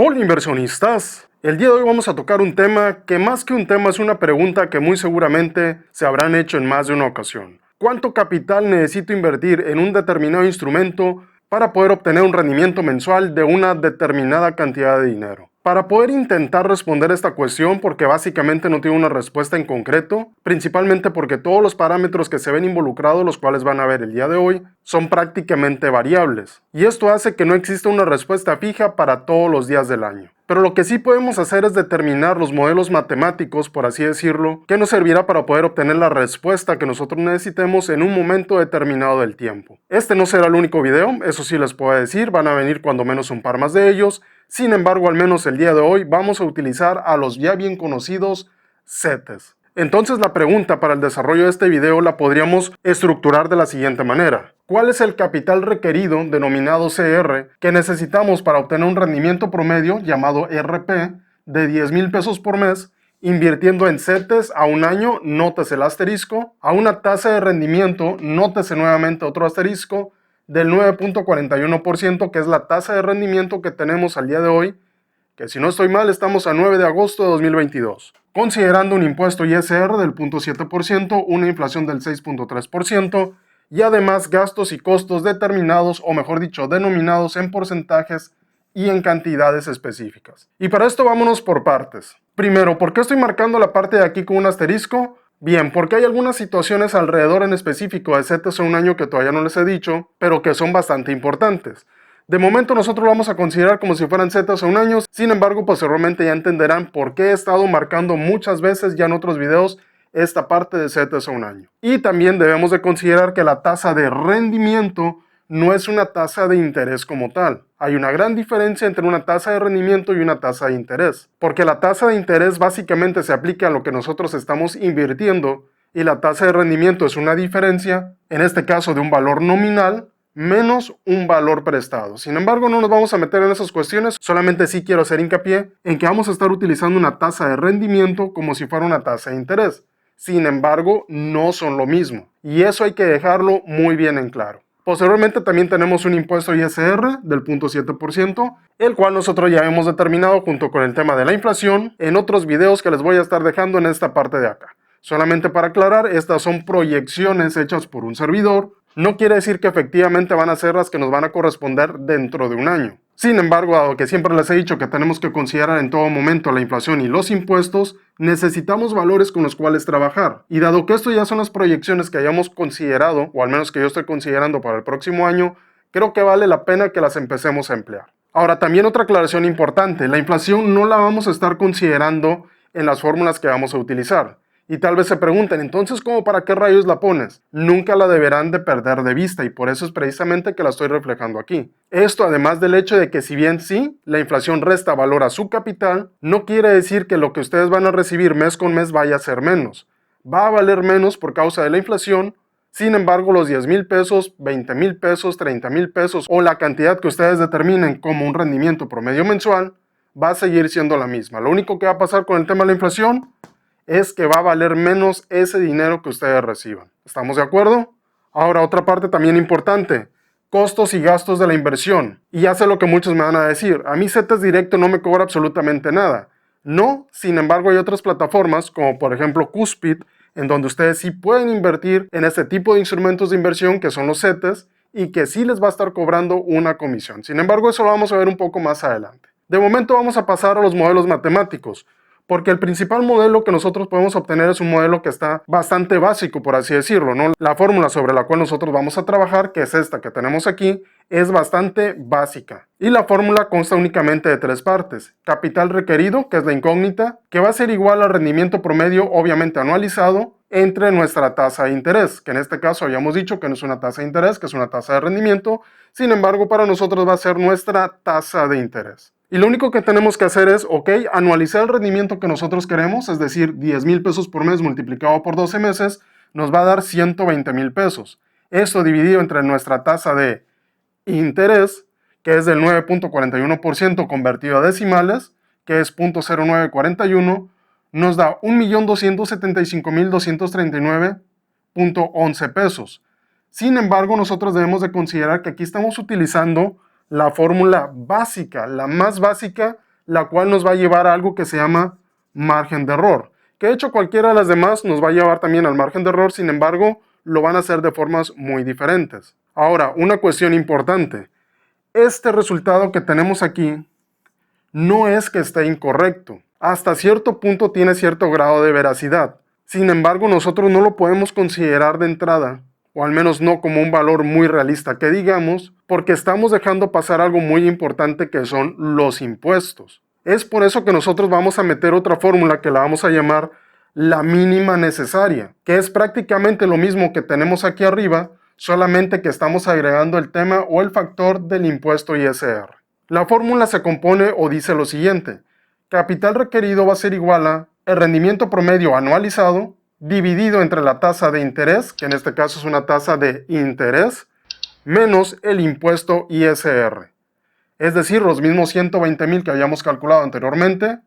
Hola inversionistas, el día de hoy vamos a tocar un tema que más que un tema es una pregunta que muy seguramente se habrán hecho en más de una ocasión. ¿Cuánto capital necesito invertir en un determinado instrumento para poder obtener un rendimiento mensual de una determinada cantidad de dinero? Para poder intentar responder esta cuestión, porque básicamente no tiene una respuesta en concreto, principalmente porque todos los parámetros que se ven involucrados, los cuales van a ver el día de hoy, son prácticamente variables. Y esto hace que no exista una respuesta fija para todos los días del año. Pero lo que sí podemos hacer es determinar los modelos matemáticos, por así decirlo, que nos servirá para poder obtener la respuesta que nosotros necesitemos en un momento determinado del tiempo. Este no será el único video, eso sí les puedo decir, van a venir cuando menos un par más de ellos. Sin embargo, al menos el día de hoy vamos a utilizar a los ya bien conocidos CETES. Entonces la pregunta para el desarrollo de este video la podríamos estructurar de la siguiente manera. ¿Cuál es el capital requerido, denominado CR, que necesitamos para obtener un rendimiento promedio, llamado RP, de 10,000 pesos por mes, invirtiendo en CETES a un año, nótese el asterisco, a una tasa de rendimiento, nótese nuevamente otro asterisco, del 9.41%, que es la tasa de rendimiento que tenemos al día de hoy, que si no estoy mal estamos a 9 de agosto de 2022, considerando un impuesto ISR del 0.7%, una inflación del 6.3% y además gastos y costos determinados, o mejor dicho, denominados en porcentajes y en cantidades específicas. Y para esto vámonos por partes. Primero, ¿por qué estoy marcando la parte de aquí con un asterisco? Bien, porque hay algunas situaciones alrededor en específico de CETES a un año que todavía no les he dicho, pero que son bastante importantes. De momento nosotros lo vamos a considerar como si fueran CETES a un año, sin embargo posteriormente ya entenderán por qué he estado marcando muchas veces ya en otros videos esta parte de CETES a un año. Y también debemos de considerar que la tasa de rendimiento no es una tasa de interés como tal. Hay una gran diferencia entre una tasa de rendimiento y una tasa de interés, porque la tasa de interés básicamente se aplica a lo que nosotros estamos invirtiendo y la tasa de rendimiento es una diferencia, en este caso de un valor nominal, menos un valor prestado. Sin embargo, no nos vamos a meter en esas cuestiones, solamente sí quiero hacer hincapié en que vamos a estar utilizando una tasa de rendimiento como si fuera una tasa de interés. Sin embargo, no son lo mismo, y eso hay que dejarlo muy bien en claro. Posteriormente también tenemos un impuesto ISR del 0.7%, el cual nosotros ya hemos determinado junto con el tema de la inflación en otros videos que les voy a estar dejando en esta parte de acá. Solamente para aclarar, estas son proyecciones hechas por un servidor, no quiere decir que efectivamente van a ser las que nos van a corresponder dentro de un año. Sin embargo, dado que siempre les he dicho que tenemos que considerar en todo momento la inflación y los impuestos, necesitamos valores con los cuales trabajar. Y dado que esto ya son las proyecciones que hayamos considerado, o al menos que yo estoy considerando para el próximo año, creo que vale la pena que las empecemos a emplear. Ahora, también otra aclaración importante, la inflación no la vamos a estar considerando en las fórmulas que vamos a utilizar. Y tal vez se pregunten, entonces, ¿cómo para qué rayos la pones? Nunca la deberán de perder de vista y por eso es precisamente que la estoy reflejando aquí. Esto además del hecho de que si bien sí, la inflación resta valor a su capital, no quiere decir que lo que ustedes van a recibir mes con mes vaya a ser menos. Va a valer menos por causa de la inflación, sin embargo los 10,000 pesos, 20,000 pesos, 30,000 pesos o la cantidad que ustedes determinen como un rendimiento promedio mensual, va a seguir siendo la misma. Lo único que va a pasar con el tema de la inflación es que va a valer menos ese dinero que ustedes reciban. ¿Estamos de acuerdo? Ahora, otra parte también importante, costos y gastos de la inversión. Y ya sé lo que muchos me van a decir, a mí CETES Directo no me cobra absolutamente nada. No, sin embargo hay otras plataformas, como por ejemplo Cuspid, en donde ustedes sí pueden invertir en este tipo de instrumentos de inversión que son los CETES y que sí les va a estar cobrando una comisión. Sin embargo, eso lo vamos a ver un poco más adelante. De momento vamos a pasar a los modelos matemáticos, porque el principal modelo que nosotros podemos obtener es un modelo que está bastante básico, por así decirlo, ¿no? La fórmula sobre la cual nosotros vamos a trabajar, que es esta que tenemos aquí, es bastante básica. Y la fórmula consta únicamente de tres partes. Capital requerido, que es la incógnita, que va a ser igual al rendimiento promedio, obviamente anualizado, entre nuestra tasa de interés, que en este caso habíamos dicho que no es una tasa de interés, que es una tasa de rendimiento, sin embargo para nosotros va a ser nuestra tasa de interés. Y lo único que tenemos que hacer es, anualizar el rendimiento que nosotros queremos, es decir, 10,000 pesos por mes multiplicado por 12 meses, nos va a dar 120,000 pesos. Esto dividido entre nuestra tasa de interés, que es del 9.41% convertido a decimales, que es 0.0941, nos da 1.275.239.11 pesos. Sin embargo, nosotros debemos de considerar que aquí estamos utilizando la fórmula básica, la más básica la cual nos va a llevar a algo que se llama margen de error, que de hecho cualquiera de las demás nos va a llevar también al margen de error, sin embargo, lo van a hacer de formas muy diferentes. Ahora, una cuestión importante. Este resultado que tenemos aquí no es que esté incorrecto. Hasta cierto punto tiene cierto grado de veracidad. Sin embargo, nosotros no lo podemos considerar de entrada, o al menos no como un valor muy realista que digamos, porque estamos dejando pasar algo muy importante que son los impuestos. Es por eso que nosotros vamos a meter otra fórmula que la vamos a llamar la mínima necesaria, que es prácticamente lo mismo que tenemos aquí arriba, solamente que estamos agregando el tema o el factor del impuesto ISR. La fórmula se compone o dice lo siguiente: capital requerido va a ser igual a el rendimiento promedio anualizado dividido entre la tasa de interés, que en este caso es una tasa de interés, menos el impuesto ISR. Es decir, los mismos 120,000 que habíamos calculado anteriormente,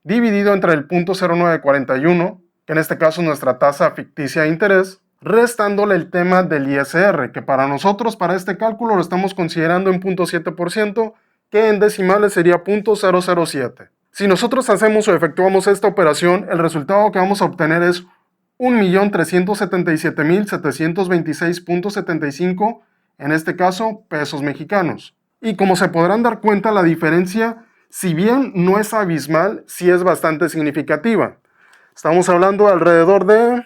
dividido entre el 0.0941, que en este caso es nuestra tasa ficticia de interés, restándole el tema del ISR, que para nosotros, para este cálculo, lo estamos considerando en 0.7%, que en decimales sería 0.007. Si nosotros hacemos o efectuamos esta operación, el resultado que vamos a obtener es 1.377.726.75, en este caso, pesos mexicanos. Y como se podrán dar cuenta, la diferencia, si bien no es abismal, sí es bastante significativa. Estamos hablando alrededor de,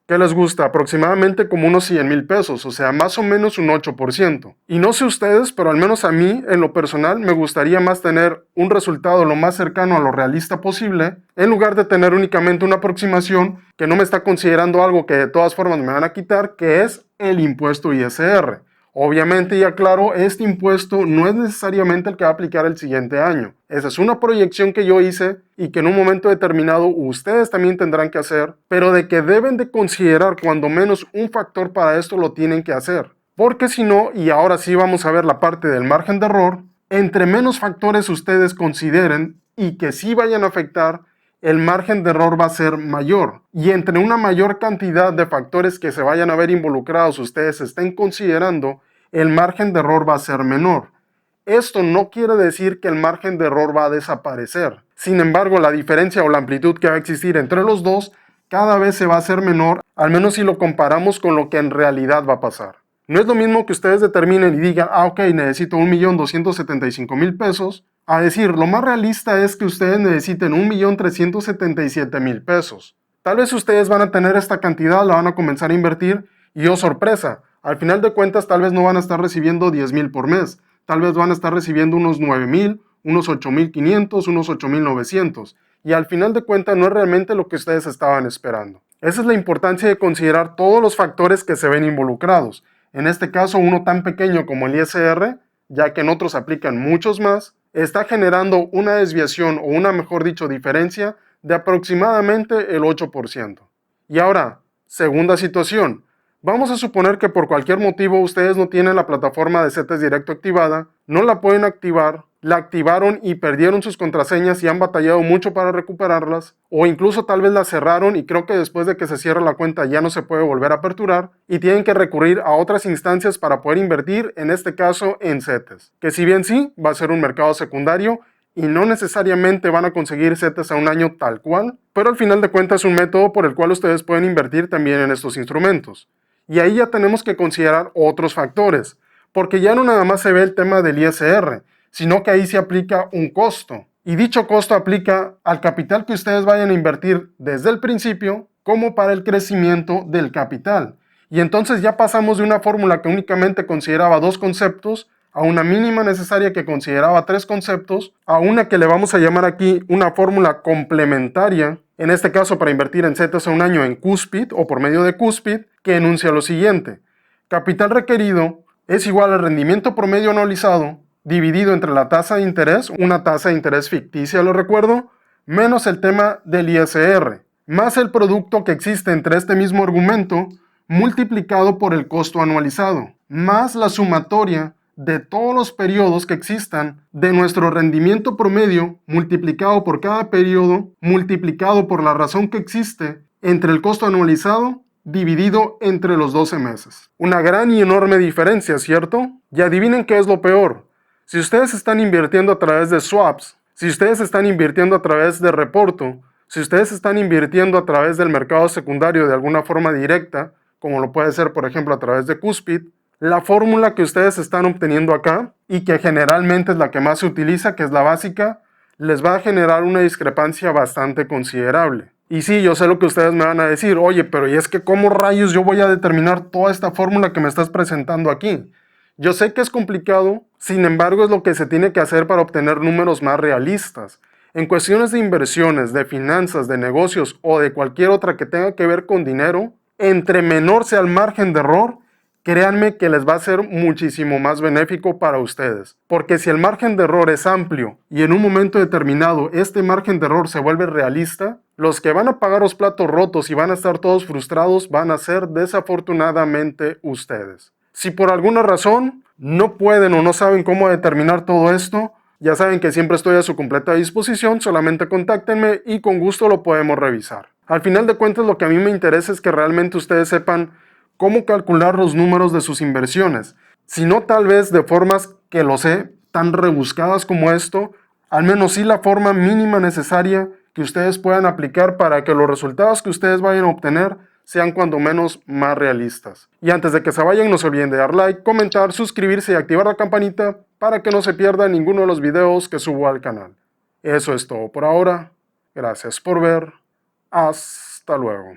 ¿qué les gusta? Aproximadamente como unos 100,000 pesos, o sea, más o menos un 8%. Y no sé ustedes, pero al menos a mí, en lo personal, me gustaría más tener un resultado lo más cercano a lo realista posible, en lugar de tener únicamente una aproximación que no me está considerando algo que de todas formas me van a quitar, que es el impuesto ISR. Obviamente, y aclaro, este impuesto no es necesariamente el que va a aplicar el siguiente año. Esa es una proyección que yo hice y que en un momento determinado ustedes también tendrán que hacer, pero de que deben de considerar cuando menos un factor para esto lo tienen que hacer. Porque si no, y ahora sí vamos a ver la parte del margen de error, entre menos factores ustedes consideren y que sí vayan a afectar, el margen de error va a ser mayor. Y entre una mayor cantidad de factores que se vayan a ver involucrados ustedes estén considerando, el margen de error va a ser menor. Esto no quiere decir que el margen de error va a desaparecer. Sin embargo, la diferencia o la amplitud que va a existir entre los dos cada vez se va a hacer menor, al menos si lo comparamos con lo que en realidad va a pasar. No es lo mismo que ustedes determinen y digan, ok, necesito 1.275.000 pesos, a decir, lo más realista es que ustedes necesiten 1.377.000 pesos. Tal vez ustedes van a tener esta cantidad, la van a comenzar a invertir y oh sorpresa, al final de cuentas tal vez no van a estar recibiendo 10,000 por mes, tal vez van a estar recibiendo unos 9,000, unos 8,500, unos 8,900 y al final de cuentas no es realmente lo que ustedes estaban esperando. Esa es la importancia de considerar todos los factores que se ven involucrados. En este caso, uno tan pequeño como el ISR, ya que en otros aplican muchos más, está generando una desviación o una, mejor dicho, diferencia de aproximadamente el 8%. Y ahora, segunda situación. Vamos a suponer que por cualquier motivo ustedes no tienen la plataforma de CETES Directo activada, no la pueden activar, la activaron y perdieron sus contraseñas y han batallado mucho para recuperarlas, o incluso tal vez la cerraron y creo que después de que se cierra la cuenta ya no se puede volver a aperturar y tienen que recurrir a otras instancias para poder invertir, en este caso en CETES, que si bien sí, va a ser un mercado secundario y no necesariamente van a conseguir CETES a un año tal cual, pero al final de cuentas es un método por el cual ustedes pueden invertir también en estos instrumentos. Y ahí ya tenemos que considerar otros factores, porque ya no nada más se ve el tema del ISR, sino que ahí se aplica un costo. Y dicho costo aplica al capital que ustedes vayan a invertir desde el principio, como para el crecimiento del capital. Y entonces ya pasamos de una fórmula que únicamente consideraba dos conceptos, a una mínima necesaria que consideraba tres conceptos, a una que le vamos a llamar aquí una fórmula complementaria, en este caso para invertir en CETES a un año en Cuspid o por medio de Cuspid, que enuncia lo siguiente: capital requerido es igual al rendimiento promedio anualizado dividido entre la tasa de interés, una tasa de interés ficticia, lo recuerdo, menos el tema del ISR, más el producto que existe entre este mismo argumento multiplicado por el costo anualizado, más la sumatoria de todos los periodos que existan de nuestro rendimiento promedio multiplicado por cada periodo, multiplicado por la razón que existe entre el costo anualizado dividido entre los 12 meses. Una gran y enorme diferencia, ¿cierto? Y adivinen qué es lo peor. Si ustedes están invirtiendo a través de swaps, Si ustedes están invirtiendo a través de Reporto, si ustedes están invirtiendo a través del mercado secundario de alguna forma directa, como lo puede ser por ejemplo a través de Cuspid, la fórmula que ustedes están obteniendo acá y que generalmente es la que más se utiliza, que es la básica, les va a generar una discrepancia bastante considerable. Y sí, yo sé lo que ustedes me van a decir, oye, pero ¿y es que cómo rayos yo voy a determinar toda esta fórmula que me estás presentando aquí? Yo sé que es complicado, sin embargo es lo que se tiene que hacer para obtener números más realistas. En cuestiones de inversiones, de finanzas, de negocios o de cualquier otra que tenga que ver con dinero, entre menor sea el margen de error, créanme que les va a ser muchísimo más benéfico para ustedes. Porque si el margen de error es amplio y en un momento determinado este margen de error se vuelve realista, los que van a pagar los platos rotos y van a estar todos frustrados van a ser desafortunadamente ustedes. Si por alguna razón no pueden o no saben cómo determinar todo esto, ya saben que siempre estoy a su completa disposición, solamente contáctenme y con gusto lo podemos revisar. Al final de cuentas, lo que a mí me interesa es que realmente ustedes sepan cómo calcular los números de sus inversiones. Si no tal vez de formas que lo sé, tan rebuscadas como esto, al menos sí la forma mínima necesaria que ustedes puedan aplicar para que los resultados que ustedes vayan a obtener sean cuando menos más realistas. Y antes de que se vayan, no se olviden de dar like, comentar, suscribirse y activar la campanita para que no se pierda ninguno de los videos que subo al canal. Eso es todo por ahora. Gracias por ver. Hasta luego.